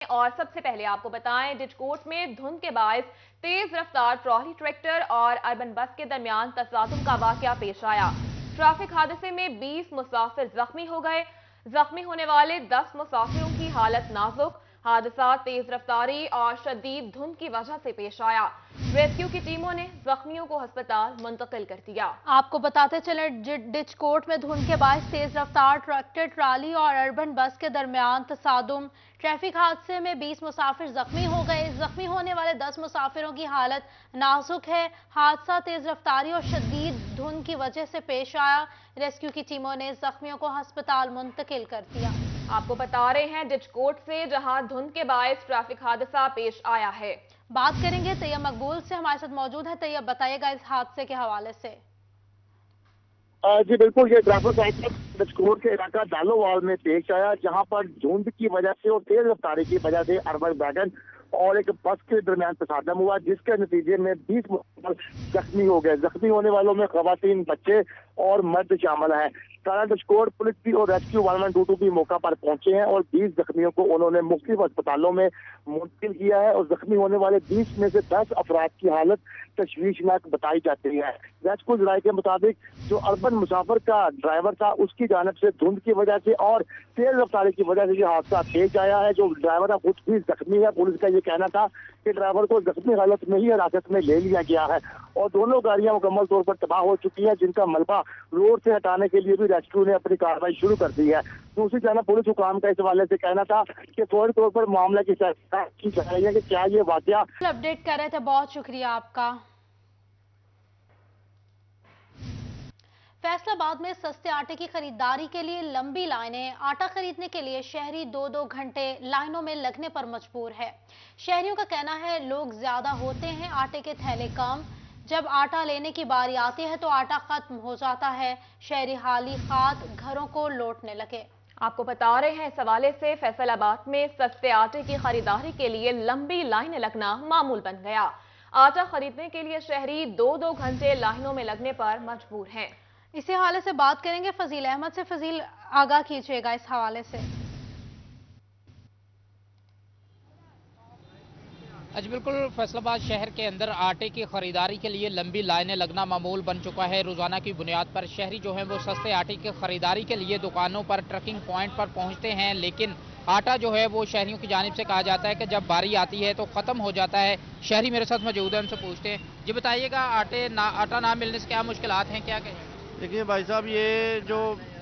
और सबसे पहले आपको बताएं, डिजकोट में धुंध के बायस तेज रफ्तार ट्रॉली ट्रैक्टर और अर्बन बस के दरमियान तसादुम का वाकया पेश आया। ट्रैफिक हादसे में 20 मुसाफिर जख्मी हो गए। जख्मी होने वाले 10 मुसाफिरों की हालत नाजुक। हादसा तेज रफ्तारी और शदीद धुंध की वजह से पेश आया। रेस्क्यू की टीमों ने जख्मियों को अस्पताल मुंतकिल कर दिया। आपको बताते चले, डिजकोट में धुंध के बायस तेज रफ्तार ट्रैक्टर ट्राली और अर्बन बस के दरमियान तसादुम। ट्रैफिक हादसे में 20 मुसाफिर जख्मी हो गए। जख्मी होने वाले 10 मुसाफिरों की हालत नाजुक है। हादसा तेज रफ्तारी और शदीद धुंध की वजह से पेश आया। रेस्क्यू की टीमों ने जख्मियों को अस्पताल मुंतकिल कर दिया। आपको बता रहे हैं डिजकोट से, जहां धुंध के बायस ट्रैफिक हादसा पेश आया है। बात करेंगे तैयब मकबूल से, हमारे साथ मौजूद है। तैयब, बताइएगा इस हादसे के हवाले से। जी बिल्कुल, ये ट्रैफिक हादसा डिजकोट के इलाका दालोवाल में पेश आया, जहां पर धुंध की वजह से और तेज रफ्तारी की वजह से अर्बन वैगन और एक बस के दरमियान तसादम हुआ, जिसके नतीजे में 20 मुसाफिर जख्मी हो गए। जख्मी होने वालों में खवातीन, बच्चे और मर्द शामिल हैं। थाना डिजकोट पुलिस भी और रेस्क्यू 112 भी मौका पर पहुंचे हैं और 20 जख्मियों को उन्होंने मुख्तलिफ अस्पतालों में मुंतकिल किया है और जख्मी होने वाले 20 में से 10 अफराद की हालत तशवीशनाक बताई जाती है। रेस्क्यू जराये के मुताबिक जो अर्बन मुसाफिर का ड्राइवर था, उसकी जानिब से धुंध की वजह से और तेज रफ्तारी की वजह से ये हादसा पेश आया है। जो ड्राइवर खुद भी जख्मी है। पुलिस का ये कहना था कि ड्राइवर को जख्मी हालत में ही हिरासत में ले लिया गया है और दोनों गाड़ियां मुकम्मल तौर पर तबाह हो चुकी हैं, जिनका मलबा रोड से हटाने के लिए भी रेस्क्यू ने अपनी कार्रवाई शुरू कर दी है। दूसरी जानब पुलिस हुकाम का इस हवाले से कहना था कि फौरी तौर पर मामला की जांच की जा रही है कि क्या ये वाकया। अपडेट कर रहे थे, बहुत शुक्रिया आपका। फैसलाबाद में सस्ते आटे की खरीदारी के लिए लंबी लाइनें। आटा खरीदने के लिए शहरी 2-2 घंटे लाइनों में लगने पर मजबूर है। शहरियों का कहना है लोग ज्यादा होते हैं, आटे के थैले कम। जब आटा लेने की बारी आती है तो आटा खत्म हो जाता है। शहरी हाली खात घरों को लौटने लगे। आपको बता रहे हैं, इस हवाले से फैसलाबाद में सस्ते आटे की खरीदारी के लिए लंबी लाइनें लगना मामूल बन गया। आटा खरीदने के लिए शहरी 2-2 घंटे लाइनों में लगने पर मजबूर हैं। इसी हवाले से बात करेंगे फजील अहमद से। फजील, आगाह कीजिएगा इस हवाले से। जी बिल्कुल, फैसलाबाद शहर के अंदर आटे की खरीदारी के लिए लंबी लाइनें लगना मामूल बन चुका है। रोजाना की बुनियाद पर शहरी जो है वो सस्ते आटे की खरीदारी के लिए दुकानों पर, ट्रकिंग पॉइंट पर पहुंचते हैं, लेकिन आटा जो है वो शहरियों की जानिब से कहा जाता है कि जब बारी आती है तो ख़त्म हो जाता है। शहरी मेरे साथ मौजूद है, उनसे पूछते हैं। जी बताइएगा, आटा ना मिलने से क्या मुश्किलात हैं, क्या कहें? देखिए भाई साहब, ये जो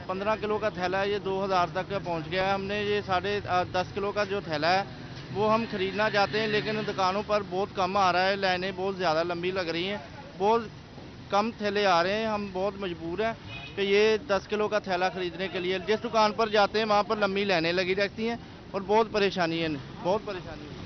15 किलो का थैला है ये 2000 तक पहुंच गया है। हमने ये 10.5 किलो का जो थैला है वो हम खरीदना चाहते हैं, लेकिन दुकानों पर बहुत कम आ रहा है। लाइनें बहुत ज़्यादा लंबी लग रही हैं, बहुत कम थैले आ रहे हैं। हम बहुत मजबूर हैं कि ये 10 किलो का थैला खरीदने के लिए जिस दुकान पर जाते हैं वहाँ पर लंबी लाइनें लगी रहती हैं और बहुत परेशानी है,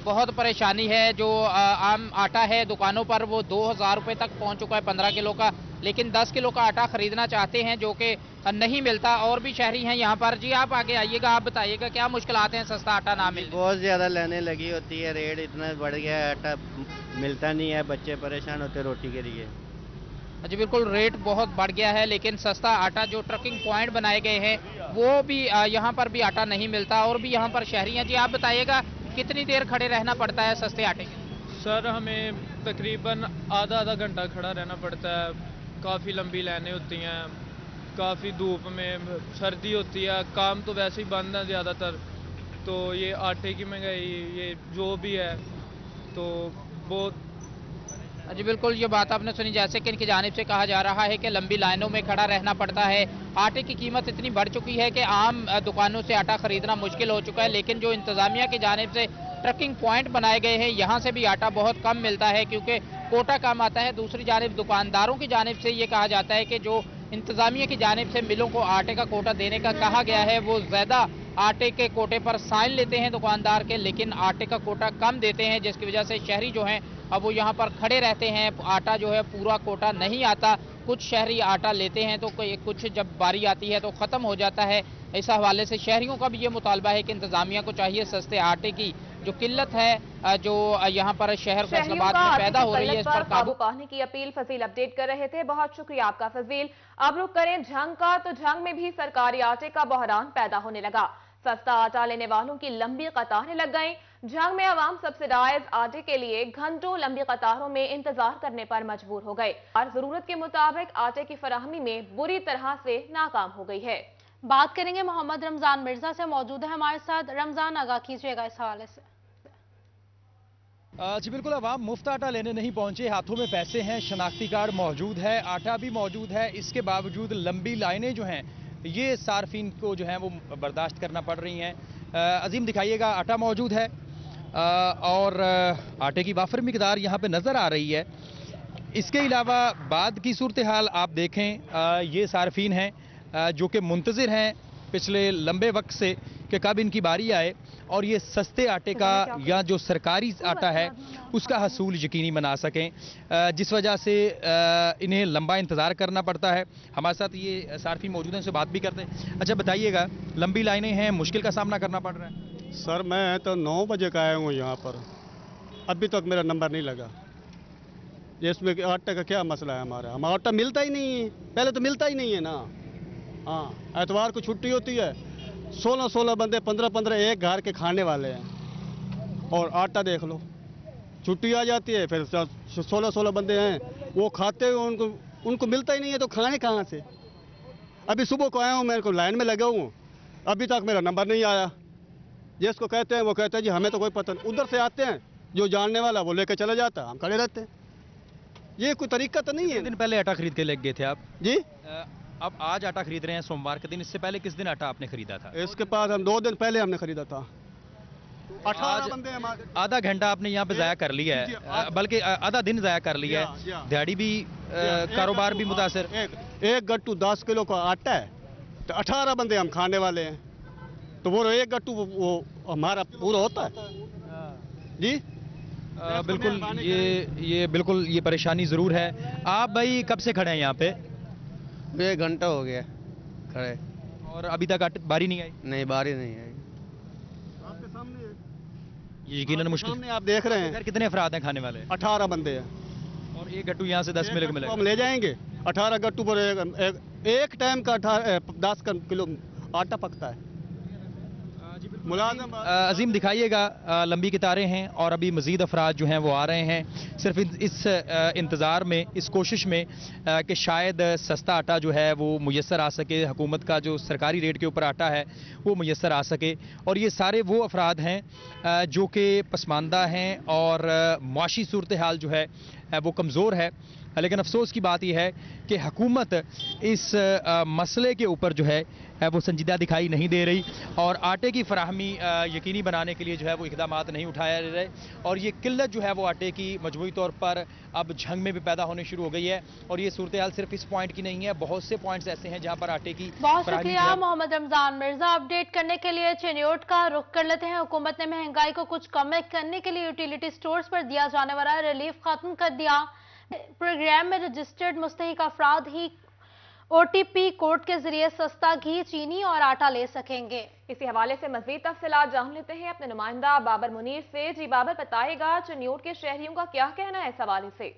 बहुत परेशानी है। जो आम आटा है दुकानों पर वो 2000 रुपये तक पहुंच चुका है 15 किलो का, लेकिन 10 किलो का आटा खरीदना चाहते हैं जो कि नहीं मिलता। और भी शहरी हैं यहाँ पर। जी आप आगे आइएगा, आप बताइएगा क्या मुश्किलात हैं सस्ता आटा ना मिलने? बहुत ज़्यादा लाइनें लगी होती है, रेट इतना बढ़ गया है, आटा मिलता नहीं है, बच्चे परेशान होते रोटी के लिए। जी बिल्कुल, रेट बहुत बढ़ गया है, लेकिन सस्ता आटा जो ट्रकिंग पॉइंट बनाए गए हैं वो भी यहाँ पर भी आटा नहीं मिलता। और भी यहाँ पर शहरी हैं। जी आप बताइएगा, कितनी देर खड़े रहना पड़ता है सस्ते आटे के? सर हमें तकरीबन आधा घंटा खड़ा रहना पड़ता है। काफ़ी लंबी लाइनें होती हैं, काफ़ी धूप में, सर्दी होती है, काम तो वैसे ही बंद है ज़्यादातर। तो ये आटे की महंगाई, ये जो भी है, तो बहुत। जी बिल्कुल, ये बात आपने सुनी, जैसे कि इनकी जानिब से कहा जा रहा है कि लंबी लाइनों में खड़ा रहना पड़ता है। आटे की कीमत इतनी बढ़ चुकी है कि आम दुकानों से आटा खरीदना मुश्किल हो चुका है, लेकिन जो इंतज़ामिया की जानिब से ट्रकिंग पॉइंट बनाए गए हैं यहाँ से भी आटा बहुत कम मिलता है क्योंकि कोटा कम आता है। दूसरी जानिब दुकानदारों की जानिब से ये कहा जाता है कि जो इंतज़ामिया की जानिब से मिलों को आटे का कोटा देने का कहा गया है, वो ज़्यादा आटे के कोटे पर साइन लेते हैं दुकानदार के, लेकिन आटे का कोटा कम देते हैं, जिसकी वजह से शहरी जो हैं अब वो यहाँ पर खड़े रहते हैं। आटा जो है पूरा कोटा नहीं आता। कुछ शहरी आटा लेते हैं तो कुछ जब बारी आती है तो ख़त्म हो जाता है। इस हवाले से शहरियों का भी ये मुतालबा है कि इंतज़ामिया को चाहिए सस्ते आटे की जो किल्लत है जो यहाँ पर शहर फैसलाबाद में पैदा हो रही है, इस पर काबू पाने की अपील फजील अपडेट कर रहे थे। बहुत शुक्रिया आपका फजील। अब रुख करें झंग का, तो झंग में भी सरकारी आटे का बहरान पैदा होने लगा। सस्ता आटा लेने वालों की लंबी कतारें लग गईं। जंग में अवाम सब्सिडाइज आटे के लिए घंटों लंबी कतारों में इंतजार करने पर मजबूर हो गए और जरूरत के मुताबिक आटे की फराहमी में बुरी तरह से नाकाम हो गई है। बात करेंगे मोहम्मद रमजान मिर्जा से, मौजूद है हमारे साथ। रमजान, आगाह कीजिएगा इस हवाले से। जी बिल्कुल, अवाम मुफ्त आटा लेने नहीं पहुंचे, हाथों में पैसे हैं, शनाख्ती कार्ड मौजूद है, आटा भी मौजूद है। इसके बावजूद लंबी लाइनें जो हैं ये सार्फिन को जो हैं वो बर्दाश्त करना पड़ रही हैं। अजीम, दिखाइएगा, आटा मौजूद है और आटे की वाफर मिकदार यहाँ पे नज़र आ रही है। इसके अलावा बाद की सूरत हाल आप देखें, ये सार्फिन हैं जो कि मुंतज़िर हैं पिछले लंबे वक्त से कि कब इनकी बारी आए और ये सस्ते आटे का या जो सरकारी आटा है उसका हसूल यकीनी बना सकें, जिस वजह से इन्हें लंबा इंतज़ार करना पड़ता है। हमारे साथ ये सार्फी मौजूद हैं, उनसे बात भी करते हैं। अच्छा बताइएगा, लंबी लाइनें हैं, मुश्किल का सामना करना पड़ रहा है? सर मैं तो 9 बजे का आया हूँ यहाँ पर, अभी तक मेरा नंबर नहीं लगा। इसमें आटे का क्या मसला है? हमारा आटा मिलता ही नहीं है, पहले तो मिलता ही नहीं है ना। हाँ, एतवार को छुट्टी होती है, 16 बंदे 15 एक घर के खाने वाले हैं और आटा देख लो, छुट्टी आ जाती है फिर 16 बंदे हैं वो खाते हुए उनको मिलता ही नहीं है, तो खाने कहाँ से? अभी सुबह को आया हूँ, मेरे को लाइन में लगा हूँ, अभी तक मेरा नंबर नहीं आया। जिसको कहते हैं वो कहते हैं जी हमें तो कोई पता नहीं, उधर से आते हैं जो जानने वाला वो लेकर चला जाता है, हम खड़े रहते हैं। ये कोई तरीका तो नहीं है। कितने दिन पहले आटा खरीद के लेके गए थे आप? जी अब आज आटा खरीद रहे हैं सोमवार के दिन, इससे पहले किस दिन आटा आपने खरीदा था? इसके पास हम 2 दिन पहले हमने खरीदा था। 18 बंदे हमारे। आधा घंटा आपने यहाँ पे ज़ाया कर लिया है, बल्कि आधा दिन ज़ाया कर लिया है, दिहाड़ी भी कारोबार भी मुतासर। एक गट्टू 10 किलो का आटा है तो 18 बंदे हम खाने वाले हैं, तो वो एक गट्टू वो हमारा पूरा होता है जी। बिल्कुल, ये बिल्कुल ये परेशानी ज़रूर है। आप भाई कब से खड़े हैं यहाँ पे? 1 घंटा हो गया खड़े। और अभी तक बारी नहीं आई? नहीं, बारी नहीं आई। आपके सामने है, ये यकीनन मुश्किल। सामने आप देख रहे हैं। कितने अफराद हैं खाने वाले? 18 बंदे हैं और एक गट्टू यहाँ से 10 मिलेगा? हम ले जाएंगे 18 गट्टू पर एक टाइम का 10 किलो आटा पकता है। मुलाजिम अजीम, दिखाइएगा, लंबी कतारें हैं और अभी मजीद अफराद जो हैं वो आ रहे हैं, सिर्फ इस इंतज़ार में, इस कोशिश में कि शायद सस्ता आटा जो है वो मुयस्सर आ सके, हुकूमत का जो सरकारी रेट के ऊपर आटा है वो मुयस्सर आ सके। और ये सारे वो अफराद हैं जो कि पसमानदा हैं और मुआशी सूरत हाल जो है वो कमज़ोर है। लेकिन अफसोस की बात यह है कि हुकूमत इस मसले के ऊपर जो है वो संजीदा दिखाई नहीं दे रही और आटे की फराहमी यकीनी बनाने के लिए जो है वो इक़दाम नहीं उठाया जा रहे, और ये किल्लत जो है वो आटे की मजमूई तौर पर अब झंग में भी पैदा होने शुरू हो गई है। और ये सूरत हाल सिर्फ इस पॉइंट की नहीं है, बहुत से पॉइंट्स ऐसे हैं जहाँ पर आटे की। बहुत शुक्रिया मोहम्मद रमजान मिर्जा अपडेट करने के लिए। चिन्योट का रुख कर लेते हैं। हुकूमत ने महंगाई को कुछ कम करने के लिए यूटिलिटी स्टोर्स पर दिया जाने वाला रिलीफ खत्म कर दिया। प्रोग्राम में रजिस्टर्ड मुस्तहिक अफराद ही OTP कोड के जरिए सस्ता घी, चीनी और आटा ले सकेंगे। इसी हवाले से मजीद तफसीलात जान लेते हैं अपने नुमाइंदा बाबर मुनीर से। जी बाबर, बताएगा चिन्योट के शहरियों का क्या कहना है इस हवाले से?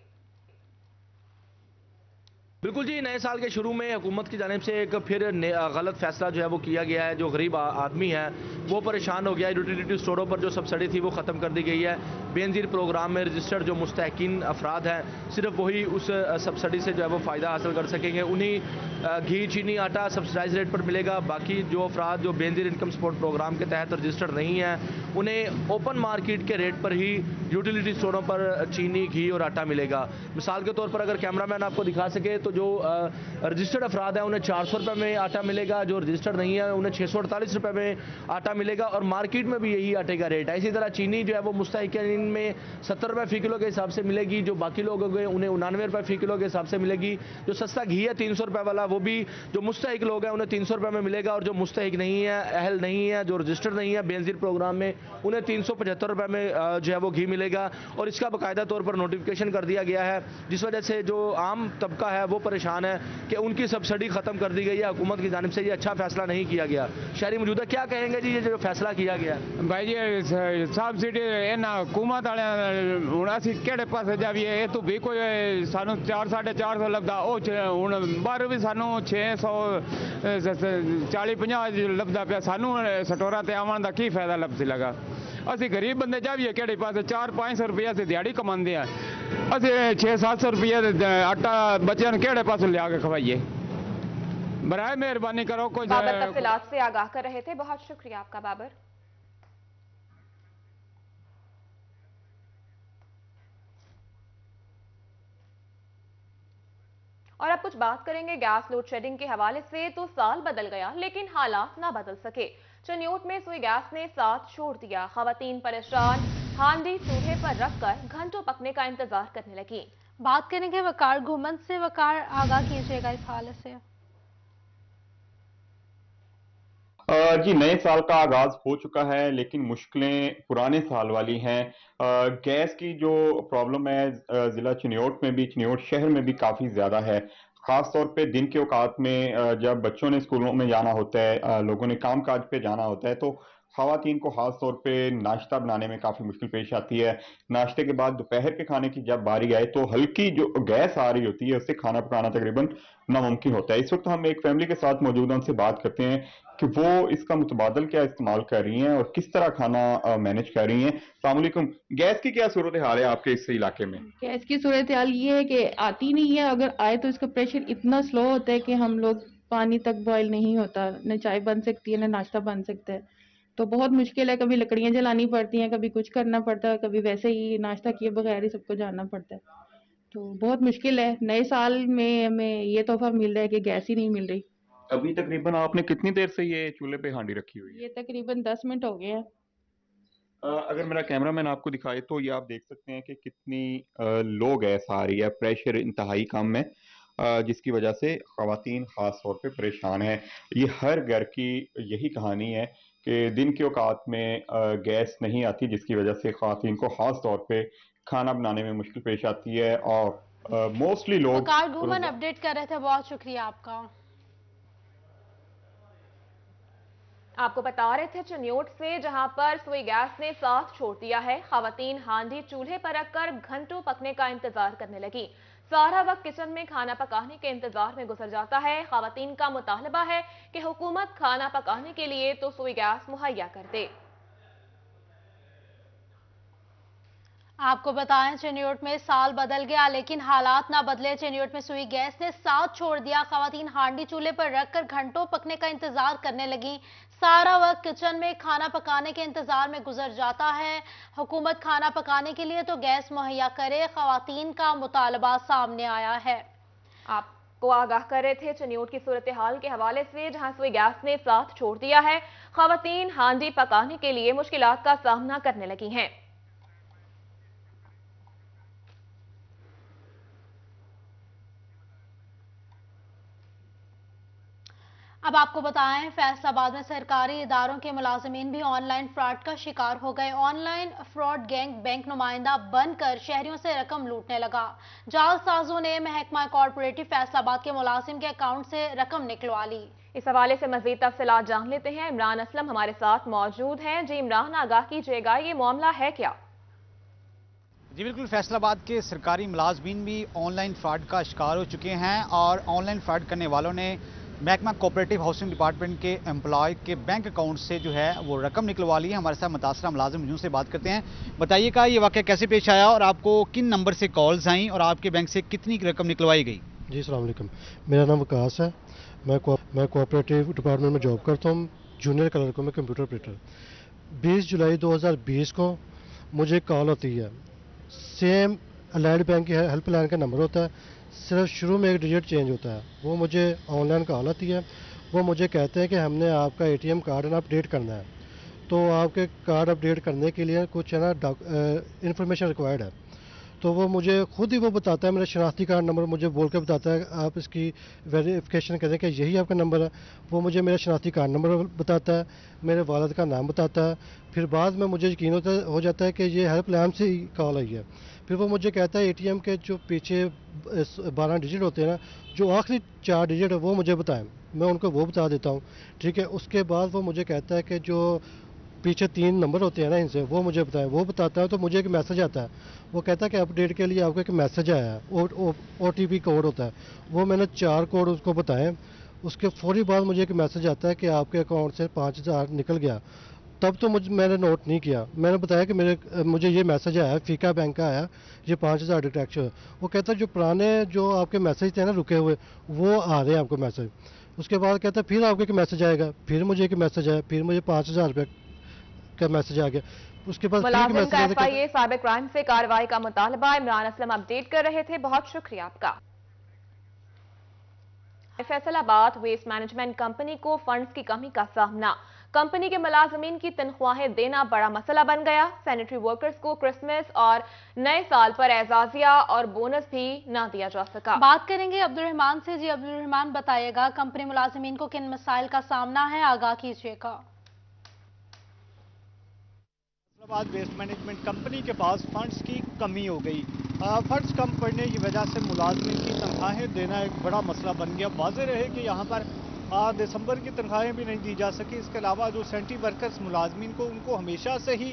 बिल्कुल जी, नए साल के शुरू में हुकूमत की जानिब से एक फिर गलत फैसला जो है वो किया गया है। जो गरीब आदमी है वो परेशान हो गया है। यूटिलिटी स्टोरों पर जो सब्सिडी थी वो ख़त्म कर दी गई है। बेनज़ीर प्रोग्राम में रजिस्टर्ड जो मुस्तहिकीन अफराद हैं सिर्फ वही उस सब्सिडी से जो है वो फ़ायदा हासिल कर सकेंगे। उन्हीं घी, चीनी, आटा सब्सिडाइज रेट पर मिलेगा। बाकी जो अफराद जो बेनज़ीर इनकम सपोर्ट प्रोग्राम के तहत रजिस्टर्ड नहीं हैं उन्हें ओपन मार्केट के रेट पर ही यूटिलिटी स्टोरों पर चीनी, घी और आटा मिलेगा। मिसाल के तौर पर अगर कैमरामैन आपको दिखा सके तो जो रजिस्टर्ड अफराद हैं उन्हें 400 रुपये में आटा मिलेगा, जो रजिस्टर्ड नहीं है उन्हें 648 रुपये में आटा मिलेगा और मार्केट में भी यही आटे का रेट है। इसी तरह चीनी जो है वो मुस्तहिकीन में 70 रुपये फ़ी किलो के हिसाब से मिलेगी, जो बाकी लोग हैं उन्हें 99 रुपये फ़ी किलो के हिसाब से मिलेगी। जो सस्ता घी है 300 रुपये वाला वो भी जो मुस्तहिक लोग हैं उन्हें 300 रुपये में मिलेगा और जो मुस्तहिक नहीं है, अहल नहीं है, जो रजिस्टर्ड नहीं है बेनज़ीर प्रोग्राम में उन्हें 375 रुपये में जो है वो घी मिलेगा। और इसका बाकायदा तौर पर नोटिफिकेशन कर दिया गया है, जिस वजह से जो आम तबका है वो परेशान है कि उनकी सब्सिडी खत्म कर दी गई है। हुकूमत की जानिब से ये अच्छा फैसला नहीं किया गया। शहरी मौजूदा क्या कहेंगे जी ये जो फैसला किया गया? भाई जी सब्सिडी हुकूमत वाले हूँ असी किहड़े पासे जाइए, ये तो भी कोई सानू 400-450 लगता, हूँ बाहर भी सानू 640-50 लगता पाया, सानू स्टोरां ते आवन दा की फायदा लभसी लगा। ਅਸੀਂ ਗਰੀਬ ਬੰਦੇ ਜਾਵੀਏ ਕਿਹੜੇ ਪਾਸੇ 400-500 ਰੁਪਏ ਅਸੀਂ ਦਿਹਾੜੀ ਕਮਾਉਂਦੇ ਆ ਅਸੀਂ 600-700 ਰੁਪਏ ਆਟਾ ਬੱਚਿਆਂ ਨੂੰ ਕਿਹੜੇ ਪਾਸੇ ਲਿਆ ਕੇ ਖਵਾਈਏ बराए मेहरबानी करो कुछ बाबर तफसीलात से आगाह कर रहे थे। बहुत शुक्रिया आपका बाबर। और अब कुछ बात करेंगे गैस लोड शेडिंग के हवाले से। तो साल बदल गया लेकिन हालात ना बदल सके। चन्योट में सुई गैस ने साथ छोड़ दिया। खवातीन परेशान, हांडी चूल्हे पर रखकर घंटों पकने का इंतजार करने लगी। बात करेंगे वकार घुमन से। वकार, आगाह कीजिएगा इस हालत से। जी, नए साल का आगाज हो चुका है लेकिन मुश्किलें पुराने साल वाली हैं। गैस की जो प्रॉब्लम है जिला चिन्योट में भी, चिन्योट शहर में भी काफी ज्यादा है। खास तौर पे दिन के औकात में जब बच्चों ने स्कूलों में जाना होता है, लोगों ने काम काज पे जाना होता है, तो खवातीन को खास तौर पे नाश्ता बनाने में काफी मुश्किल पेश आती है। नाश्ते के बाद दोपहर के खाने की जब बारी आए तो हल्की जो गैस आ रही होती है उससे खाना पकाना तकरीबन नामुमकिन होता है। इस वक्त हम एक फैमिली के साथ मौजूद हैं, उनसे बात करते हैं कि वो इसका मुतबादल क्या इस्तेमाल कर रही हैं और किस तरह खाना मैनेज कर रही हैं। अस्सलाम वालेकुम। गैस की क्या सूरत हाल है आपके इस इलाके में? गैस की सूरत हाल ये है कि आती नहीं है, अगर आए तो इसका प्रेशर इतना स्लो होता है कि हम लोग पानी तक बॉयल नहीं होता, न चाय बन सकती है न नाश्ता बन सकता है। तो बहुत मुश्किल है, कभी लकड़ियां जलानी पड़ती हैं, कभी कुछ करना पड़ता है, कभी वैसे ही नाश्ता किए बगैर ही सबको जाना पड़ता है। तो बहुत मुश्किल है। नए साल में हमें ये तोहफा मिल रहा है कि गैस ही नहीं मिल रही। अभी तकरीबन आपने कितनी देर से ये चूल्हे पे हांडी रखी हुई है? ये तकरीबन 10 मिनट हो गए हैं। अगर मेरा कैमरामैन आपको दिखाए तो ये आप देख सकते हैं कि कितनी लो गैस आ रही है, प्रेशर इंतहाई कम है, जिसकी वजह से खवातीन खास तौर पे परेशान है। ये हर घर की यही कहानी है कि दिन के औकात में गैस नहीं आती, जिसकी वजह से खवातीन को खास तौर पे खाना बनाने में मुश्किल पेश आती है। और मोस्टली लोग अपडेट कर रहे थे। बहुत शुक्रिया आपका। आपको बता रहे थे चन्योट से, जहां पर सुई गैस ने साथ छोड़ दिया है। खवातीन हांडी चूल्हे पर रखकर घंटों पकने का इंतजार करने लगी। सारा वक्त किचन में खाना पकाने के इंतजार में गुजर जाता है। खवातीन का मुतालबा है कि हुकूमत खाना पकाने के लिए तो सुई गैस मुहैया कर दे। आपको बताएं चिन्योट में साल बदल गया लेकिन हालात ना बदले। चिन्योट में सुई गैस ने साथ छोड़ दिया। खवातीन हांडी चूल्हे पर रखकर घंटों पकने का इंतजार करने लगी। सारा वक्त किचन में खाना पकाने के इंतजार में गुजर जाता है। हुकूमत खाना पकाने के लिए तो गैस मुहैया करे, खवातीन का मुतालबा सामने आया है। आपको आगाह कर रहे थे चन्योट की सूरत हाल के हवाले से, जहां सुई गैस ने साथ छोड़ दिया है। खवातीन हांडी पकाने के लिए मुश्किलात का सामना करने लगी हैं। अब आपको बताएं, फैसलाबाद में सरकारी इदारों के मुलाजिमीन भी ऑनलाइन फ्रॉड का शिकार हो गए। ऑनलाइन फ्रॉड गैंग बैंक नुमाइंदा बनकर शहरियों से रकम लूटने लगा। जालसाजों ने महकमा कॉर्पोरेटिव फैसलाबाद के मुलाजिम के अकाउंट से रकम निकलवा ली। इस हवाले से मजीद तफसीलात जान लेते हैं। इमरान असलम हमारे साथ मौजूद हैं। जी इमरान, आगाह कीजिएगा, ये मामला है क्या? जी बिल्कुल, फैसलाबाद के सरकारी मुलाजमीन भी ऑनलाइन फ्रॉड का शिकार हो चुके हैं और ऑनलाइन फ्रॉड करने वालों ने महकमा कोऑपरेटिव हाउसिंग डिपार्टमेंट के एम्प्लॉय के बैंक अकाउंट से जो है वो रकम निकलवा ली है। हमारे साथ मुतासरा मुलाजिम से बात करते हैं। बताइएगा ये वाक़या कैसे पेश आया और आपको किन नंबर से कॉल्स आई और आपके बैंक से कितनी रकम निकलवाई गई? जी अस्सलाम वालेकुम, मेरा नाम विकास है। मैं कोऑपरेटिव डिपार्टमेंट में जॉब करता हूँ, जूनियर क्लर्क हूँ मैं, कंप्यूटर ऑपरेटर। 20 जुलाई 2020 को मुझे कॉल होती है। सेम अलाइड बैंक की हेल्पलाइन का नंबर होता है, सिर्फ शुरू में एक डिजिट चेंज होता है। वो मुझे ऑनलाइन कॉल आती है। वो मुझे कहते हैं कि हमने आपका एटीएम कार्ड ना अपडेट करना है, तो आपके कार्ड अपडेट करने के लिए कुछ है ना इंफॉर्मेशन रिक्वायर्ड है। तो वो मुझे खुद ही वो बताता है, मेरा शनाख्ती कार्ड नंबर मुझे बोल के बताता है आप इसकी वेरिफिकेशन करें कि यही आपका नंबर है। वो मुझे मेरा शनाख्ती कार्ड नंबर बताता है, मेरे वालिद का नाम बताता है। फिर बाद में मुझे यकीन हो जाता है कि ये हेल्पलाइन से ही कॉल आई है। फिर वो मुझे कहता है एटीएम के जो पीछे 12 डिजिट होते हैं ना, जो आखिरी 4 डिजिट है वो मुझे बताएं। मैं उनको वो बता देता हूँ, ठीक है। उसके बाद वो मुझे कहता है कि जो पीछे 3 नंबर होते हैं ना इनसे, वो मुझे बताएं। वो बताता है तो मुझे एक मैसेज आता है। वो कहता है कि अपडेट के लिए आपको एक मैसेज आया है, OTP कोड होता है। वो मैंने 4 कोड उसको बताएं। उसके फौरी बाद मुझे एक मैसेज आता है कि आपके अकाउंट से 5000 निकल गया। तब तो मैंने नोट नहीं किया। मैंने बताया कि मुझे ये मैसेज आया, फीका बैंक का आया, ये 5000 डिटेक्शन। वो कहता है जो पुराने जो आपके मैसेज थे ना रुके हुए, वो आ रहे हैं आपको मैसेज। उसके बाद कहता है फिर आपको एक मैसेज आएगा, फिर मुझे एक मैसेज आया, फिर मुझे 5000 रुपये का मैसेज आ गया। उसके बाद मुलाजिम का FIA साइबर क्राइम से कार्रवाई का मुतालबा। इमरान असलम अपडेट कर रहे थे, बहुत शुक्रिया आपका। फैसलाबाद वेस्ट मैनेजमेंट कंपनी को फंड्स की कमी का सामना। कंपनी के मुलाजमीन की तनख्वाहें देना बड़ा मसला बन गया। सैनिटरी वर्कर्स को क्रिसमस और नए साल पर एजाजिया और बोनस भी न दिया जा सका। बात करेंगे अब्दुल रहमान से। जी अब्दुल रहमान, बताइएगा कंपनी मुलाजमीन को किन मसाइल का सामना है, आगाह कीजिएगा। फैसलाबाद वेस्ट मैनेजमेंट कंपनी के पास फंड्स की कमी हो गई। फंड्स कम पड़ने की वजह से मुलाजमीन की तनख्वाहें देना एक बड़ा मसला बन गया। वाज़ेह रहे कि यहाँ पर दिसंबर की तनख्वाहें भी नहीं दी जा सकी। इसके अलावा जो सेंट्री वर्कर्स मुलाजमीन को, उनको हमेशा से ही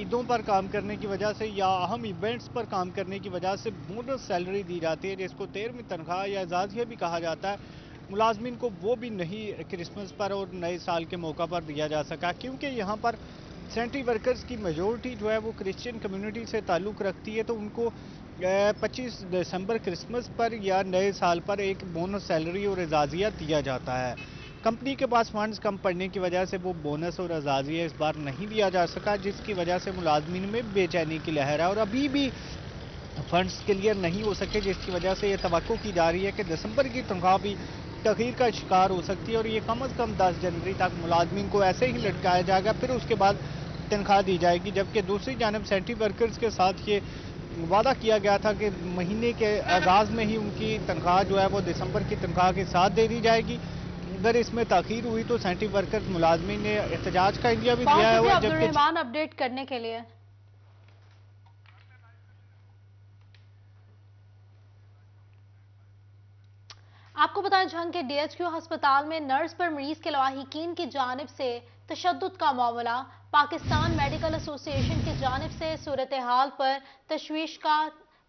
ईदों पर काम करने की वजह से या अहम इवेंट्स पर काम करने की वजह से बोनस सैलरी दी जाती है, जिसको 13वीं तनख्वाह या एजाज़िया भी कहा जाता है। मुलाजमीन को वो भी नहीं क्रिसमस पर और नए साल के मौका पर दिया जा सका, क्योंकि यहाँ पर सेंट्री वर्कर्स की मेजॉरिटी जो है वो क्रिश्चियन कम्युनिटी से ताल्लुक़ रखती है। तो उनको 25 दिसंबर क्रिसमस पर या नए साल पर एक बोनस सैलरी और एजाज़िया दिया जाता है। कंपनी के पास फंड्स कम पड़ने की वजह से वो बोनस और एजाज़िया इस बार नहीं दिया जा सका, जिसकी वजह से मुलाजमीन में बेचैनी की लहर है और अभी भी फंड्स क्लियर नहीं हो सके, जिसकी वजह से ये तवक्को की जा रही है कि दिसंबर की तनख्वाह भी तखीर का शिकार हो सकती है और ये कम अज़ कम 10 जनवरी तक मुलाजमीन को ऐसे ही लटकाया जाएगा, फिर उसके बाद तनख्वाह दी जाएगी। जबकि दूसरी जानब सेंट्री वर्कर्स के साथ ये वादा किया गया था कि महीने के आगाज़ में ही उनकी तनख्वाह जो है वो दिसंबर की तनख्वाह के साथ दे दी जाएगी। अगर इसमें ताखीर हुई तो सेंट्री वर्कर्स मुलाजमीन ने एहतजाज का इंडिया भी दिया है। अब्दुल रहमान अपडेट करने के लिए। आपको बताएं, झंग के DHQ अस्पताल में नर्स पर मरीज के लवाहिकीन की जानिब से तशद्दुद का मामला। पाकिस्तान मेडिकल एसोसिएशन की जानिब से सूरत हाल पर तशवीश का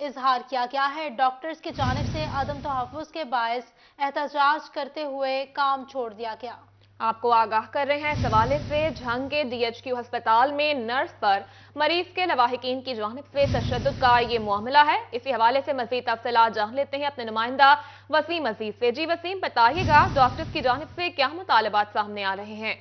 इजहार किया गया है। डॉक्टर्स की जानिब से अदम तहफ़्फ़ुज़ के बायस एहतजाज करते हुए काम छोड़ दिया गया। आपको आगाह कर रहे हैं इस हवाले से, झंग के DHQ अस्पताल में नर्स पर मरीज के लवाहिकीन की जानिब से तशद्दुद का ये मामला है। इसी हवाले से मजीद तफसीलात जान लेते हैं अपने नुमाइंदा वसीम अजीज से। जी वसीम, बताइएगा डॉक्टर्स की जानिब से क्या मुतालबात सामने आ रहे हैं?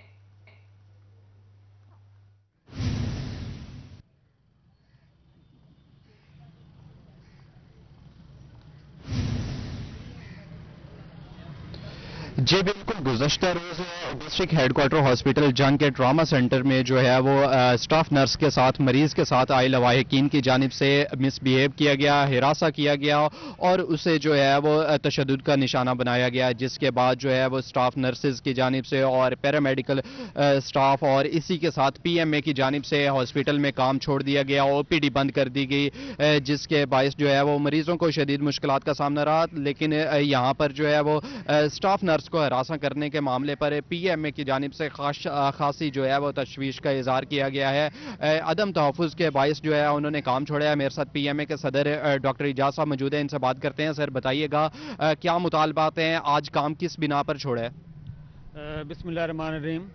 जी बिल्कुल, गुज़श्ता रोज़ डिस्ट्रिक्ट हेडक्वार्टर हॉस्पिटल जंग के ट्रामा सेंटर में जो है वो स्टाफ नर्स के साथ मरीज के साथ आए लवाहिकीन की जानिब से मिसबिहेव किया गया, हिरासा किया गया और उसे जो है वो तशद्दुद का निशाना बनाया गया, जिसके बाद जो है वो स्टाफ नर्सेज की जानिब से और पैरामेडिकल स्टाफ और इसी के साथ PMA की जानिब से हॉस्पिटल में काम छोड़ दिया गया, OPD बंद कर दी गई, जिसके बायस जो है वो मरीजों को शदीद मुश्किलात का सामना रहा। लेकिन यहाँ पर जो है वो स्टाफ नर्स को हरासा करने के मामले पर PMA की जानिब से खासी जो है वो तशवीश का इजहार किया गया है। अदम तहफ़्फ़ुज़ के बायस जो है उन्होंने काम छोड़ा है। मेरे साथ PMA के सदर डॉक्टर इजाज साहब मौजूद हैं, इनसे बात करते हैं। सर बताइएगा क्या मुतालबात हैं, आज काम किस बिना पर छोड़ा है? बिस्मिल्लाहिर्रहमानिर्रहीम।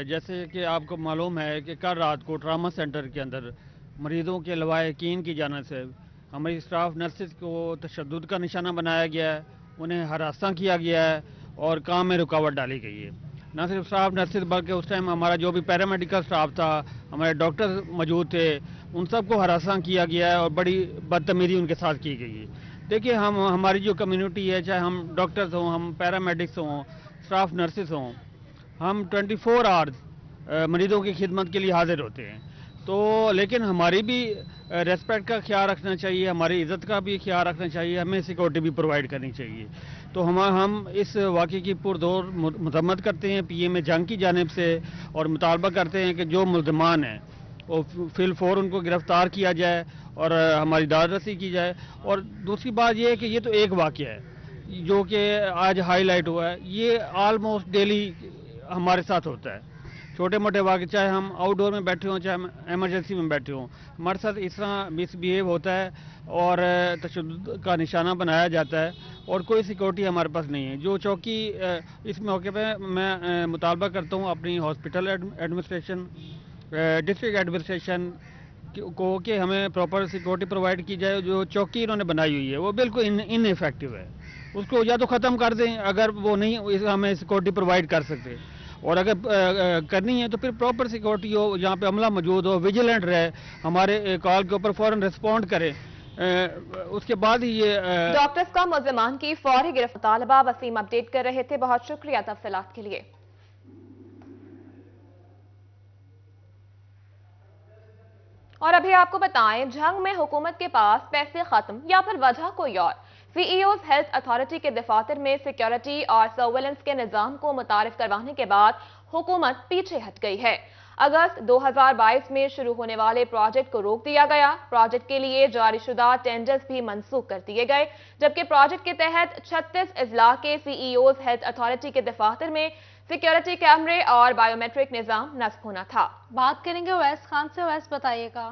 जैसे कि आपको मालूम है कि कल रात को ट्रामा सेंटर के अंदर मरीजों के लवाहिकीन की जानिब से हमारी स्टाफ नर्सेज को तशद्दुद का निशाना बनाया गया है, उन्हें हरासा किया गया है और काम में रुकावट डाली गई है। न सिर्फ स्टाफ नर्सेज बल्कि उस टाइम हमारा जो भी पैरामेडिकल स्टाफ था, हमारे डॉक्टर मौजूद थे, उन सबको हरासा किया गया है और बड़ी बदतमीजी उनके साथ की गई है। देखिए, हमारी जो कम्युनिटी है, चाहे हम डॉक्टर्स हों, हम पैरामेडिक्स हों, स्टाफ नर्सेज हों, हम 24 आवर्स मरीजों की खिदमत के लिए हाजिर होते हैं। तो लेकिन हमारी भी रेस्पेक्ट का ख्याल रखना चाहिए, हमारी इज़्ज़त का भी ख्याल रखना चाहिए, हमें सिक्योरिटी भी प्रोवाइड करनी चाहिए। तो हम इस वाक़े की पुरजोर मज़म्मत करते हैं PMA जंग की जानिब से और मुतालबा करते हैं कि जो मुल्ज़िमान हैं वो फिल फौर उनको गिरफ़्तार किया जाए और हमारी दादरसी की जाए। और दूसरी बात यह है कि ये तो एक वाक़या है जो कि आज हाईलाइट हुआ है, ये आलमोस्ट डेली हमारे साथ होता है। छोटे मोटे वाक़े, चाहे हम आउटडोर में बैठे हों, चाहे हम एमरजेंसी में बैठे हों, हमारे साथ इस तरह मिसबिहेव होता है और तशद्दुद का निशाना बनाया जाता है और कोई सिक्योरिटी हमारे पास नहीं है। जो चौकी इस मौके पे मैं मुतालबा करता हूँ अपनी हॉस्पिटल एडमिनिस्ट्रेशन, डिस्ट्रिक्ट एडमिनिस्ट्रेशन को कि हमें प्रॉपर सिक्योरिटी प्रोवाइड की जाए। जो चौकी इन्होंने बनाई हुई है वो बिल्कुल इनइफेक्टिव है, उसको या तो ख़त्म कर दें अगर वो नहीं हमें सिक्योरिटी प्रोवाइड कर सकते, और अगर करनी है तो फिर प्रॉपर सिक्योरिटी हो, जहाँ पे अमला मौजूद हो, विजिलेंट रहे, हमारे कॉल के ऊपर फ़ौरन रिस्पॉन्ड करे, उसके बाद ही ये डॉक्टर्स का मुल्ज़िमान की फौरी गिरफ्तार। तालिबा वसीम अपडेट कर रहे थे, बहुत शुक्रिया तफसीलात के लिए। और अभी आपको बताएं, जंग में हुकूमत के पास पैसे खत्म या फिर वजह कोई और। सीईओ हेल्थ अथॉरिटी के दफातर में सिक्योरिटी और सर्वेलेंस के निजाम को मुतारिफ करवाने के बाद हुकूमत पीछे हट गई है। अगस्त 2022 में शुरू होने वाले प्रोजेक्ट को रोक दिया गया। प्रोजेक्ट के लिए जारीशुदा टेंडर्स भी मनसूख कर दिए गए, जबकि प्रोजेक्ट के तहत 36 अजला के सीईओ हेल्थ अथॉरिटी के दफातर में सिक्योरिटी कैमरे और बायोमेट्रिक निजाम नस्ब होना था। बात करेंगे ओवैस खान से। ओवैस बताइएगा।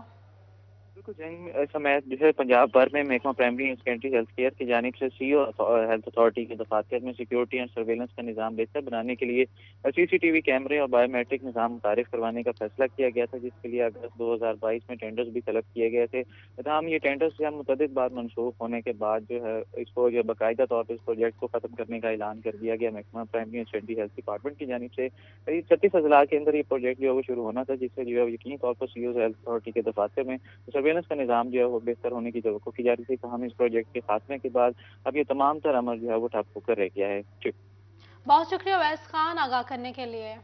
जंग समय जैसे पंजाब भर में महकमा primary and secondary health care की जानिब से सीईओ हेल्थ अथॉरिटी के दफातर में सिक्योरिटी एंड सर्वेलेंस का निज़ाम बेहतर बनाने के लिए सीसीटीवी कैमरे और बायोमेट्रिक निज़ाम मुतारिफ करवाने का फैसला किया गया था, जिसके लिए अगस्त 2022 में टेंडर्स भी तलब किए गए थे। तमाम ये टेंडर्स जो है मुतअद्दिद बार मनसूख होने के बाद जो है इसको जो बाकायदा तौर पर इस प्रोजेक्ट को खत्म करने का ऐलान कर दिया गया। महकमा primary and secondary health department की जानिब से 36 अजला के अंदर ये प्रोजेक्ट जो है वो शुरू होना था, जिससे जो है यकीनी तौर पर सीईओ हेल्थ अथॉरिटी के दफातर में सर्वेलेंस का निज़ाम जो है वो बेहतर होने की तवक्को की जा रही थी। तमाम इस प्रोजेक्ट के खात्मे के बाद अब ये तमाम तरह अमल जो है वो ठप होकर रह गया है। बहुत शुक्रिया वैस खान आगाह करने के लिए।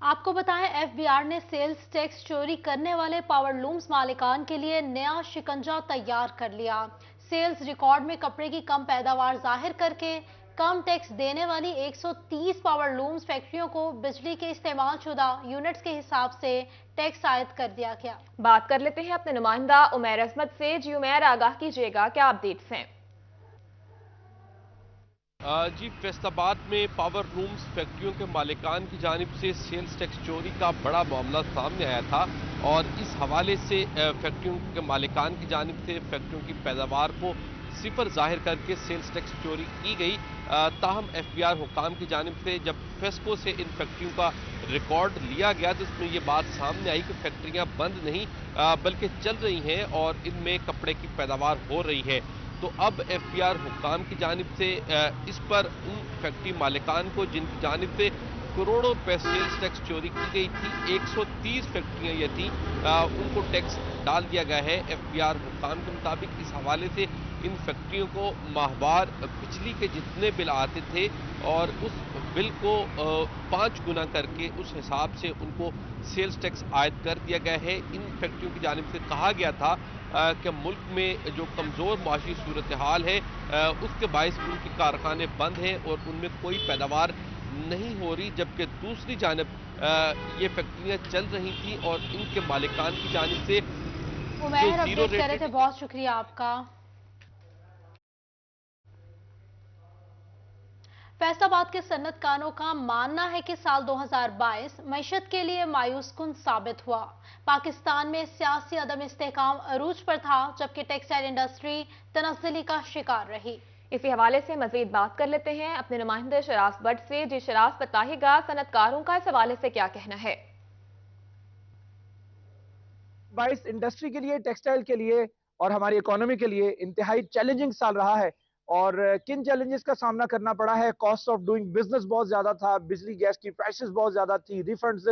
आपको बताएं, एफबीआर ने सेल्स टैक्स चोरी करने वाले पावर लूम्स मालिकान के लिए नया शिकंजा तैयार कर लिया। सेल्स रिकॉर्ड में कपड़े की कम पैदावार जाहिर करके कम टैक्स देने वाली 130 पावर लूम्स फैक्ट्रियों को बिजली के इस्तेमाल शुदा यूनिट्स के हिसाब से टैक्स आयद कर दिया गया। बात कर लेते हैं अपने नुमाइंदा उमैर अजमत से। जी उमैर, आगाह कीजिएगा, क्या अपडेट्स हैं? जी, फैसलाबाद में पावर लूम्स फैक्ट्रियों के मालिकान की जानिब से सेल्स टैक्स चोरी का बड़ा मामला सामने आया था और इस हवाले से फैक्ट्रियों के मालिकान की जानिब से फैक्ट्रियों की पैदावार को सिफर जाहिर करके सेल्स टैक्स चोरी की गई। ताहम एफबीआर हुकाम की जानिब से जब फेस्को से इन फैक्ट्रियों का रिकॉर्ड लिया गया तो इसमें यह बात सामने आई कि फैक्ट्रियां बंद नहीं बल्कि चल रही हैं और इनमें कपड़े की पैदावार हो रही है। तो अब एफबीआर हुकाम की जानिब से इस पर उन फैक्ट्री मालिकान को जिनकी जानिब से करोड़ों रुपए सेल्स टैक्स चोरी की गई थी, 130 फैक्ट्रियां ये थी, उनको टैक्स डाल दिया गया है। एफबीआर हुकाम के मुताबिक इस हवाले से इन फैक्ट्रियों को माहवार बिजली के जितने बिल आते थे और उस बिल को 5 गुना करके उस हिसाब से उनको सेल्स टैक्स आयद कर दिया गया है। इन फैक्ट्रियों की जानिब से कहा गया था कि मुल्क में जो कमज़ोर माशी सूरत हाल है उसके बायस उनके कारखाने बंद हैं और उनमें कोई पैदावार नहीं हो रही, जबकि दूसरी जानब ये फैक्ट्रियां चल रही थी और इनके मालिकान की जानिब से उमैर अपडेट कर रहे थे, बहुत शुक्रिया आपका। फैसलाबाद के सन्नतकारों का मानना है कि साल 2022 मईशत के लिए मायूस कुन साबित हुआ। पाकिस्तान में सियासी अदम इस्तेहकाम अरूज पर था, जबकि टेक्सटाइल इंडस्ट्री तनज़्ज़ुली का शिकार रही। इसी हवाले से मजीद बात कर लेते हैं अपने नुमाइंदे शराफ भट्ट से। जी शराफ, बताइएगा सनतकारों का इस हवाले से क्या कहना है? 22 इंडस्ट्री के लिए, टेक्सटाइल के लिए और हमारी इकोनॉमी के लिए इंतहाई चैलेंजिंग साल रहा है। और किन चैलेंजेस का सामना करना पड़ा है? कॉस्ट ऑफ डूइंग बिजनेस बहुत ज्यादा था, बिजली गैस की प्राइसेस बहुत ज्यादा थी, रिफंड्स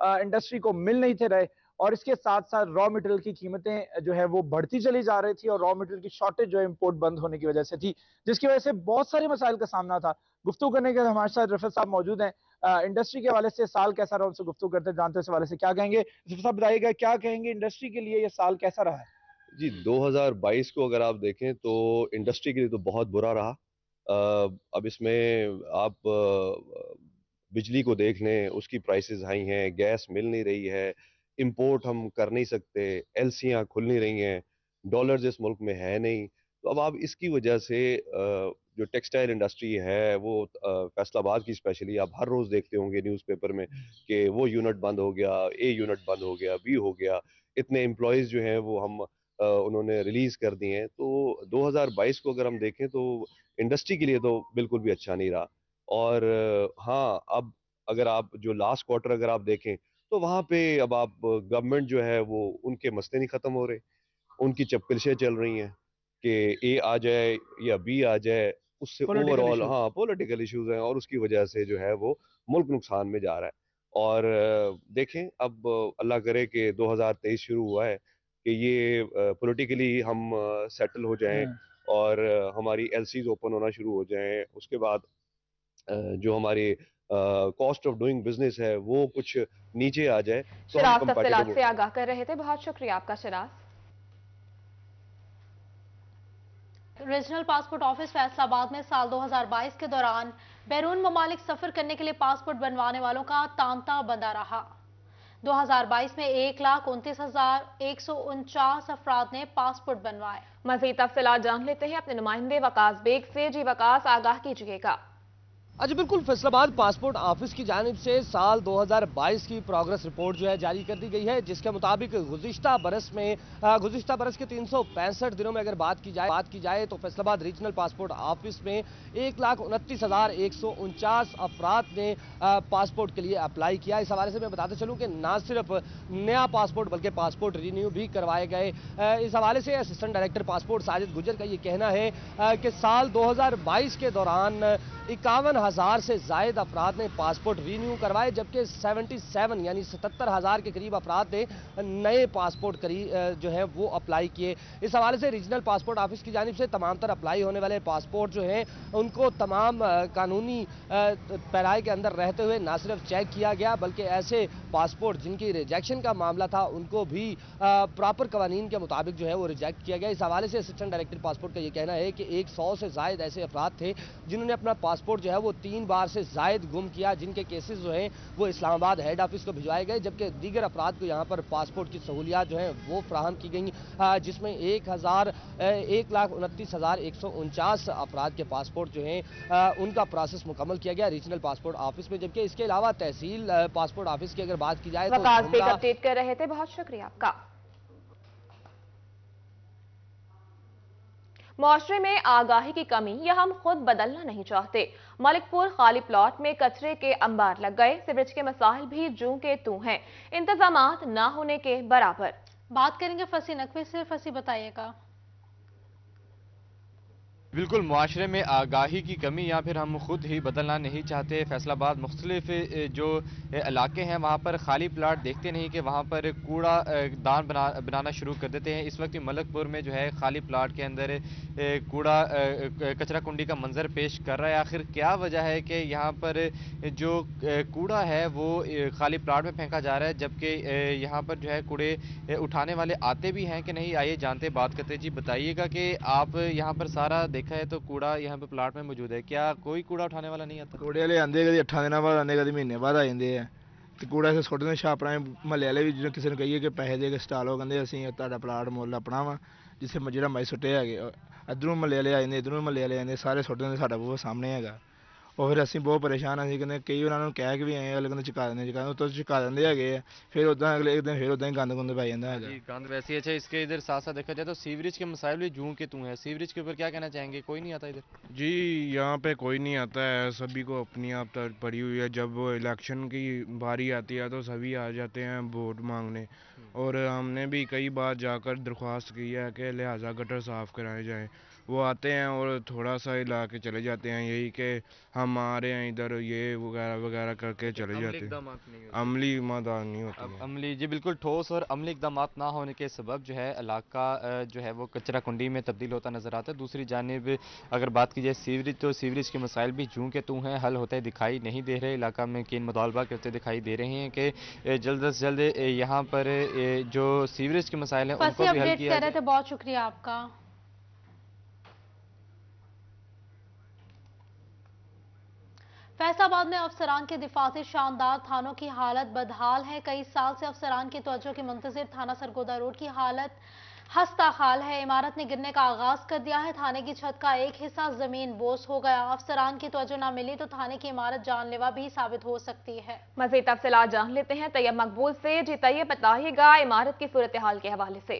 इंडस्ट्री को मिल नहीं थे रहे और इसके साथ साथ रॉ मटेरियल की कीमतें जो है वो बढ़ती चली जा रही थी और रॉ मटेरियल की शॉर्टेज जो है इंपोर्ट बंद होने की वजह से थी, जिसकी वजह से बहुत सारे मसाइल का सामना था। गुफ्तगू करने के लिए हमारे साथ रफीक साहब मौजूद हैं। इंडस्ट्री के हवाले से साल कैसा रहा, उनसे गुफ्तगू करते जानते इस हवाले से क्या कहेंगे। रफीक साहब बताइएगा, क्या कहेंगे इंडस्ट्री के लिए ये साल कैसा रहा है? जी, 2022 को अगर आप देखें तो इंडस्ट्री के लिए तो बहुत बुरा रहा। अब इसमें आप बिजली को देख लें, उसकी प्राइसेस हाई हैं, गैस मिल नहीं रही है, इंपोर्ट हम कर नहीं सकते, एलसीआं खुल नहीं रही हैं, डॉलर्स इस मुल्क में है नहीं। तो अब आप इसकी वजह से जो टेक्सटाइल इंडस्ट्री है वो फैसलाबाद की स्पेशली आप हर रोज़ देखते होंगे न्यूज़पेपर में कि वो यूनिट बंद हो गया, ए यूनिट बंद हो गया, बी हो गया, इतने एम्प्लॉयज़ जो हैं वो हम उन्होंने रिलीज कर दिए हैं। तो 2022 को अगर हम देखें तो इंडस्ट्री के लिए तो बिल्कुल भी अच्छा नहीं रहा। और हाँ, अब अगर आप जो लास्ट क्वार्टर अगर आप देखें तो वहाँ पे अब आप गवर्नमेंट जो है वो उनके मसले नहीं खत्म हो रहे, उनकी चपकलशें चल रही हैं कि ए आ जाए या बी आ जाए, उससे ओवरऑल हाँ पॉलिटिकल इश्यूज हैं और उसकी वजह से जो है वो मुल्क नुकसान में जा रहा है। और देखें अब अल्लाह करे कि 2023 शुरू हुआ है कि ये पॉलिटिकली हम सेटल हो जाएं और हमारी एलसीज ओपन होना शुरू हो जाएं। उसके बाद जो हमारी कॉस्ट ऑफ डूइंग बिजनेस है वो कुछ नीचे आ जाए तो हम शिराज कंपेटिटिव तफसीलात से आगाह कर रहे थे, बहुत शुक्रिया आपका Siraj. Regional passport office Faisalabad में साल 2022 के दौरान बैरून ममालिक सफर करने के लिए पासपोर्ट बनवाने वालों का तांता बंधा रहा। 2022 में 1,29,149 अफराद ने पासपोर्ट बनवाए। मजीद तफसीलात जान लेते हैं अपने नुमाइंदे वकास बेग से। जी वकास, आगाह कीजिएगा। आज बिल्कुल फैसलाबाद पासपोर्ट ऑफिस की जानिब से साल 2022 की प्रोग्रेस रिपोर्ट जो है जारी कर दी गई है, जिसके मुताबिक गुज़िश्ता बरस के 365 दिनों में अगर बात की जाए तो फैसलाबाद रीजनल पासपोर्ट ऑफिस में 1,29,149 अफराद ने पासपोर्ट के लिए अप्लाई किया। इस हवाले से मैं बताते चलूँ कि ना सिर्फ नया पासपोर्ट बल्कि पासपोर्ट रिन्यू भी करवाए गए। इस हवाले से असिस्टेंट डायरेक्टर पासपोर्ट साजिद गुजर का ये कहना है कि साल 2022 के दौरान 51,000 से जायद अफराद ने पासपोर्ट रिन्यू करवाए, जबकि 77 यानी 77,000 के करीब अफराद ने नए पासपोर्ट जो है वो अप्लाई किए। इस हवाले से रीजनल पासपोर्ट ऑफिस की जानिब से तमाम तर अप्लाई होने वाले पासपोर्ट जो हैं उनको तमाम कानूनी पैराए के अंदर रहते हुए ना सिर्फ चेक किया गया बल्कि ऐसे पासपोर्ट जिनकी रिजेक्शन का मामला था उनको भी प्रॉपर कवानीन के मुताबिक जो है वो रिजेक्ट किया गया। इस हवाले से असिस्टेंट डायरेक्टर पासपोर्ट का ये कहना है कि 100 से जायद ऐसे अफराद थे जिन्होंने अपना पासपोर्ट जो है वो 3 बार से जायद गुम किया, जिनके केसेस जो हैं वो इस्लामाबाद हेड ऑफिस को भिजवाए गए, जबकि दीगर अफराद को यहाँ पर पासपोर्ट की सहूलियात जो हैं वो फ्राहम की गई, जिसमें 1,29,149 अफराद के पासपोर्ट जो हैं उनका प्रोसेस मुकम्मल किया गया रीजनल पासपोर्ट ऑफिस में। जबकि इसके अलावा तहसील पासपोर्ट ऑफिस की अगर बात की जाए तो अपडेट कर रहे थे, बहुत शुक्रिया आपका। मुआशरे में आगाही की कमी या हम खुद बदलना नहीं चाहते। मलिकपुर खाली प्लॉट में कचरे के अंबार लग गए, सीवरेज के मसाइल भी जूं के तू हैं, इंतजामात ना होने के बराबर। बात करेंगे फसी नकवी से। फसी बताइएगा। बिल्कुल, मुआशरे में आगाही की कमी या फिर हम खुद ही बदलना नहीं चाहते। फैसलाबाद मुख्तलिफ जो इलाके हैं वहाँ पर खाली प्लाट देखते नहीं कि वहाँ पर कूड़ा दान बनाना शुरू कर देते हैं। इस वक्त मलकपुर में जो है खाली प्लाट के अंदर कूड़ा कचरा कुंडी का मंजर पेश कर रहा है। आखिर क्या वजह है कि यहाँ पर जो कूड़ा है वो खाली प्लाट में फेंका जा रहा है, जबकि यहाँ पर जो है कूड़े उठाने वाले आते भी हैं कि नहीं? आइए जानते बात करते। जी बताइएगा कि आप यहाँ पर सारा देखा है तो कूड़ा यहाँ पे प्लाट में मौजूद है, क्या कोई कूड़ा उठाने वाला नहीं आता? कूड़े वाले आंदे कभी 8 दिनों बाद आंदे, कभी महीने बाद आ जाते हैं तो कूड़ा इसे सुੱਟਦੇ ਛਾਪਣਾ ਮਹੱਲੇ ਵਾਲੇ ਵੀ ਜਿਹਨੂੰ ਕਿਸੇ ਨੂੰ ਕਹੀਏ ਕਿ ਪੈਸੇ ਦੇ ਕੇ ਸਟਾਲ ਹੋ ਕਹਿੰਦੇ ਅਸੀਂ ਤੁਹਾਡਾ ਪਲਾਟ ਮੁੱਲ ਆਪਣਾ ਵਾ ਜਿੱਥੇ ਜਿਹੜਾ ਮੈਂ ਸੁੱਟੇ ਹੈਗੇ ਇਧਰੋਂ ਮਹੱਲੇ ਵਾਲੇ ਆ ਜਾਂਦੇ ਇਧਰੋਂ ਮਹੱਲੇ ਵਾਲੇ ਆਉਂਦੇ ਸਾਰੇ ਸੁੱਟ ਦਿੰਦੇ ਸਾਡਾ ਬੂਹਾ ਸਾਹਮਣੇ ਹੈਗਾ। और फिर ਅਸੀਂ बहुत परेशान ਅਸੀਂ ਕਹਿੰਦੇ ਕਈ ਉਹਨਾਂ ਨੂੰ ਕਹਿ ਕੇ ਵੀ ਆਏ ਅਗਲੇ ਕਹਿੰਦੇ ਚੁਕਾ ਦਿੰਦੇ ਉੱਤੋਂ ਚੁਕਾ ਦਿੰਦੇ ਹੈਗੇ ਆ फिर उदा अगले एक दिन फिर उदा ही गंद गुंद पै जाता है। गंद वैसे ही। अच्छा, इसके इधर साथ साथ देखा जाए तो सीवरेज के मसाइल भी जूं के तू हैं, सीवरेज के ऊपर क्या कहना चाहेंगे? कोई नहीं आता इधर? जी यहाँ पे कोई नहीं आता है, सभी को अपनी आप पड़ी हुई है। जब इलेक्शन की बारी आती है तो सभी आ जाते हैं वोट मांगने, और हमने भी कई बार जाकर दरख्वास्त की है कि लिहाजा गटर साफ़ कराए जाएँ। वो आते हैं और थोड़ा सा हिला के चले जाते हैं, यही कि हम आ रहे हैं इधर ये वगैरह वगैरह करके चले जाते हैं। अमली इक़दाम नहीं होते। अमली जी बिल्कुल ठोस और अमली इक़दाम ना होने के सबब जो है इलाका जो है वो कचरा कुंडी में तब्दील होता नज़र आता है। दूसरी जानिब अगर बात की जाए सीवरेज, तो सीवरेज के मसाइल भी जूं के तू हैं, हल होते दिखाई नहीं दे रहे। इलाका में किन मुतालबा करते दिखाई दे रहे हैं कि जल्द से जल्द यहाँ पर जो सीवरेज के मसाइल हैं उनको भी हल किया जाए। बहुत शुक्रिया आपका। फैसलाबाद में अफसरान के दिफा से शानदार थानों की हालत बदहाल है। कई साल से अफसरान की तवज्जो के मुंतज़िर थाना सरगोदा रोड की हालत हस्ता खाल है। इमारत ने गिरने का आगाज कर दिया है। थाने की छत का एक हिस्सा जमीन बोस हो गया। अफसरान की तवज्जो न मिली तो थाने की इमारत जानलेवा भी साबित हो सकती है। मज़ीद तफसीलात जान लेते हैं तैयब मकबूल से। जी तैयब बताइएगा इमारत की सूरत हाल के हवाले से।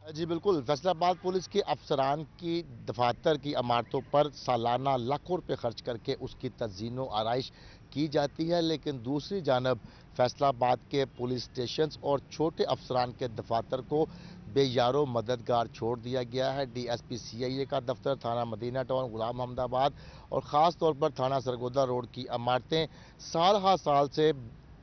जी बिल्कुल, फैसलाबाद पुलिस के अफसरान की दफातर की इमारतों पर सालाना लाखों रुपए खर्च करके उसकी तज़ीनो आराइश की जाती है, लेकिन दूसरी जानब फैसलाबाद के पुलिस स्टेशन और छोटे अफसरान के दफातर को बेयारो मददगार छोड़ दिया गया है। DSP CIA का दफ्तर, थाना मदीना टाउन, गुलाम अहमदाबाद और ख़ास तौर पर थाना सरगोदा रोड की इमारतें साल हा साल से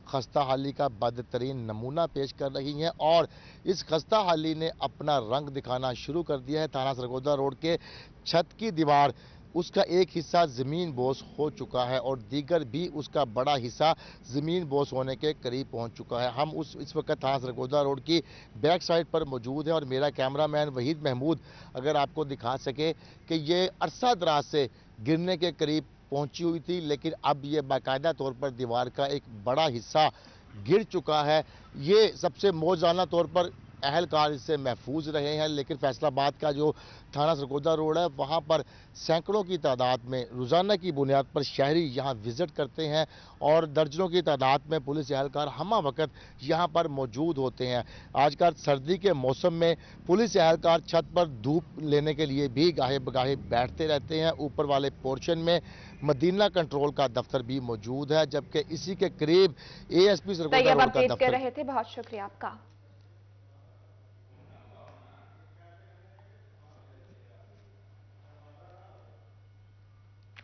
खस्ता हाली का बदतरीन नमूना पेश कर रही हैं और इस खस्ता हाली ने अपना रंग दिखाना शुरू कर दिया है। थाना सरगोदा रोड के छत की दीवार, उसका एक हिस्सा ज़मीन बोस हो चुका है और दीगर भी उसका बड़ा हिस्सा ज़मीन बोस होने के करीब पहुंच चुका है। हम इस वक्त थाना सरगोदा रोड की बैक साइड पर मौजूद है और मेरा कैमरामैन वहीद महमूद अगर आपको दिखा सके कि ये अरसा दराज से गिरने के करीब पहुंची हुई थी, लेकिन अब ये बाकायदा तौर पर दीवार का एक बड़ा हिस्सा गिर चुका है। ये सबसे मौजाना तौर पर अहलकार इससे महफूज रहे हैं, लेकिन फैसलाबाद का जो थाना सरगोदा रोड है वहाँ पर सैकड़ों की तादाद में रोज़ाना की बुनियाद पर शहरी यहाँ विज़िट करते हैं और दर्जनों की तादाद में पुलिस एहलकार हमा वक्त यहाँ पर मौजूद होते हैं। आजकल सर्दी के मौसम में पुलिस एहलकार छत पर धूप लेने के लिए भी गाहे बगाहे बैठते रहते हैं। ऊपर वाले पोर्शन में मदीना कंट्रोल का दफ्तर भी मौजूद है, जबकि इसी के करीब ASP सरगोदा रोड का दफ्तर। रहे थे, बहुत शुक्रिया आपका।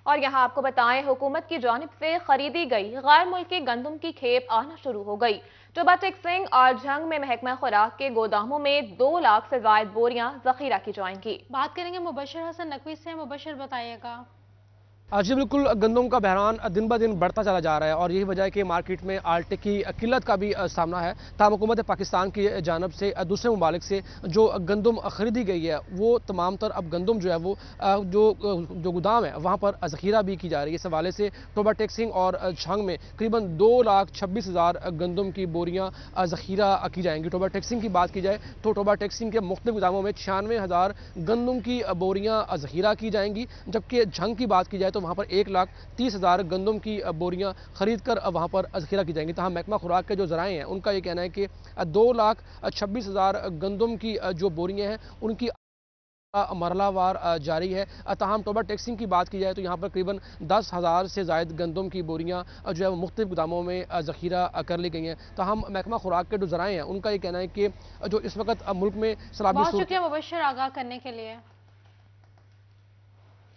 और यहाँ आपको बताएं, हुकूमत की जानिब से खरीदी गई गैर मुल्की गंदम की खेप आना शुरू हो गई। टोबा टेक्सिंग और झंग में महकमा खुराक के गोदामों में 2 लाख से ज्यादा बोरियां जखीरा की जाएंगी। बात करेंगे मुबशर हसन नकवी से। मुबशर, बताइएगा। जी बिल्कुल, गंदम का बहरान दिन ब दिन बढ़ता चला जा रहा है और यही वजह है कि मार्केट में आटे की किल्लत का भी सामना है। ताहम हुकूमत पाकिस्तान की जानब से दूसरे ममालिक से जो गंदम खरीदी गई है वो तमाम तर अब गंदम जो है वो जो गोदाम है वहाँ पर ज़ख़ीरा भी की जा रही है। इस हवाले से टोबा टेक्सिंग और झंग में करीबन 2,26,000 गंदम की बोरियाँ ज़ख़ीरा की जाएंगी। टोबा टेक्सिंग की बात की जाए तो टोबा टेक्सिंग के मुख्तलिफ गोदामों में 96,000 गंदम की बोरियाँ ज़ख़ीरा की जाएंगी, जबकि झंग की बात की जाए तो वहाँ पर 1,30,000 गंदम की बोरियां खरीद कर वहाँ पर ज़ख़ीरा की जाएंगी। तहाँ महकमा खुराक के जो ज़राए हैं उनका ये कहना है कि 2,26,000 गंदम की जो बोरियां हैं उनकी मरलावार जारी है। तमाम टोबा टेक्सिंग की बात की जाए तो यहाँ पर करीबन 10,000 से ज़ायद गंदम की बोरियाँ जो है वो मुख्तलिफ गोदामों में ज़ख़ीरा कर ली गई हैं। तमाम महकमा खुराक के जो ज़राए हैं उनका ये कहना है कि जो इस वक्त मुल्क में बहुत शुक्रिया मुबशर आगाह करने के लिए।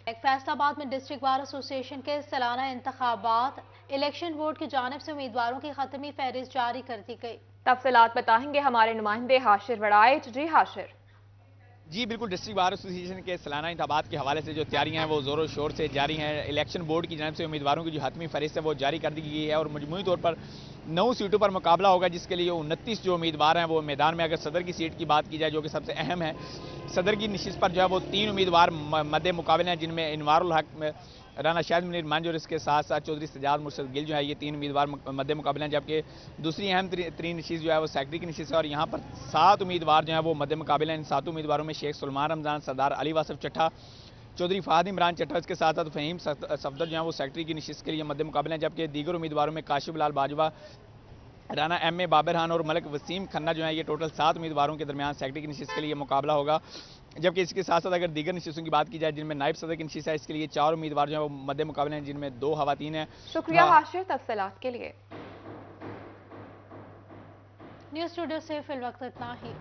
फैसलाबाद में डिस्ट्रिक्ट बार एसोसिएशन के सालाना इंतखाबात इलेक्शन बोर्ड की जानिब से उम्मीदवारों की खत्मी फहरिस्त जारी कर दी गई। तफसीलात बताएंगे हमारे नुमाइंदे हाशिर वड़ाइच। जी हाशिर। जी बिल्कुल, डिस्ट्रिक्ट बार एसोसिएशन के सालाना इंतखाबात के हवाले से जो तैयारियां हैं वो जोरों शोर से जारी हैं। इलेक्शन बोर्ड की जानिब से उम्मीदवारों की जो हतमी फहरिस्त है वो जारी कर दी गई है और मजमूई तौर पर 9 सीटों पर मुकाबला होगा, जिसके लिए 29 जो उम्मीदवार हैं वो मैदान में। अगर सदर की सीट की बात की जाए जो कि सबसे अहम है, सदर की नशिस्त पर जो है वो 3 उम्मीदवार मद्दे मुकाबले हैं, जिनमें इनवारुल हक, राना शाहिद मुनीर मंज और इसके साथ साथ चौधरी सजाद मुर्शद गिल जो है ये 3 उम्मीदवार मद्दे मुकाबले हैं। जबकि दूसरी अहम तरीन नशिस्त जो है वो सेक्रेटरी की नशिस्त है और यहाँ पर 7 उम्मीदवार जो है वो मद्दे मुकाबले हैं। इन 7 उम्मीदवारों में शेख सुलेमान रमज़ान, सरदार अली वासिफ चट्टा, चौधरी फहद इमरान चट्टा, इसके साथ साथ फ़हीम सफदर जो है वो सेक्रेटरी की नशिस्त के लिए मद्दे मुकाबले हैं। जबकि दीगर उम्मीदवारों में काशिफ लाल बाजवा, राना MA बाबर खान और मलिक वसीम खन्ना जो है ये टोटल 7 उम्मीदवारों के दरमियान सेक्रेटरी की नशिस्त के लिए मुकाबला होगा। जबकि इसके साथ साथ अगर दीगर नशिस्तों की बात की जाए जिनमें नायब सदर की नशिस्त है, इसके लिए 4 उम्मीदवार जो है वो मद्दे मुकाबले हैं, जिनमें 2 खवातीन हैं। शुक्रिया हाशिर तफसीलात के लिए। न्यूज़ स्टूडियो से फिल वक्त इतना ही।